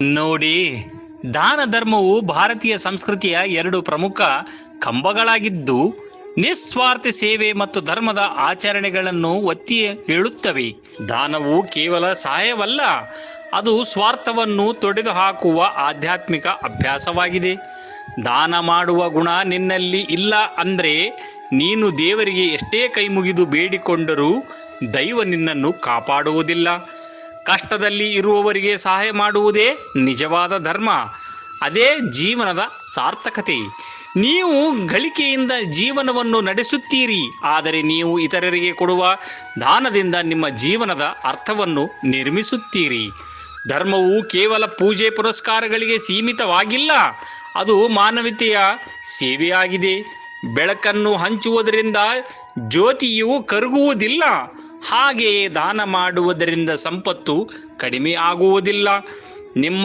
ನೋಡಿ, ದಾನ ಧರ್ಮವು ಭಾರತೀಯ ಸಂಸ್ಕೃತಿಯ ಎರಡು ಪ್ರಮುಖ ಕಂಬಗಳಾಗಿದ್ದು, ನಿಸ್ವಾರ್ಥ ಸೇವೆ ಮತ್ತು ಧರ್ಮದ ಆಚರಣೆಗಳನ್ನು ಒತ್ತಿ ಹೇಳುತ್ತವೆ. ದಾನವು ಕೇವಲ ಸಹಾಯವಲ್ಲ, ಅದು ಸ್ವಾರ್ಥವನ್ನು ತೊಡೆದುಹಾಕುವ ಆಧ್ಯಾತ್ಮಿಕ ಅಭ್ಯಾಸವಾಗಿದೆ. ದಾನ ಮಾಡುವ ಗುಣ ನಿನ್ನಲ್ಲಿ ಇಲ್ಲ ಅಂದ್ರೆ ನೀನು ದೇವರಿಗೆ ಎಷ್ಟೇ ಕೈ ಮುಗಿದು ಬೇಡಿಕೊಂಡರೂ ದೈವ ನಿನ್ನನ್ನು ಕಾಪಾಡುವುದಿಲ್ಲ. ಕಷ್ಟದಲ್ಲಿ ಇರುವವರಿಗೆ ಸಹಾಯ ಮಾಡುವುದೇ ನಿಜವಾದ ಧರ್ಮ. ಅದೇ ಜೀವನದ ಸಾರ್ಥಕತೆ. ನೀವು ಗಳಿಕೆಯಿಂದ ಜೀವನವನ್ನು ನಡೆಸುತ್ತೀರಿ, ಆದರೆ ನೀವು ಇತರರಿಗೆ ಕೊಡುವ ದಾನದಿಂದ ನಿಮ್ಮ ಜೀವನದ ಅರ್ಥವನ್ನು ನಿರ್ಮಿಸುತ್ತೀರಿ. ಧರ್ಮವು ಕೇವಲ ಪೂಜೆ ಪುರಸ್ಕಾರಗಳಿಗೆ ಸೀಮಿತವಾಗಿಲ್ಲ, ಅದು ಮಾನವೀಯತೆಯ ಸೇವೆಯಾಗಿದೆ. ಬೆಳಕನ್ನು ಹಂಚುವುದರಿಂದ ಜ್ಯೋತಿಯು ಕರಗುವುದಿಲ್ಲ, ಹಾಗೆಯೇ ದಾನ ಮಾಡುವುದರಿಂದ ಸಂಪತ್ತು ಕಡಿಮೆ ಆಗುವುದಿಲ್ಲ. ನಿಮ್ಮ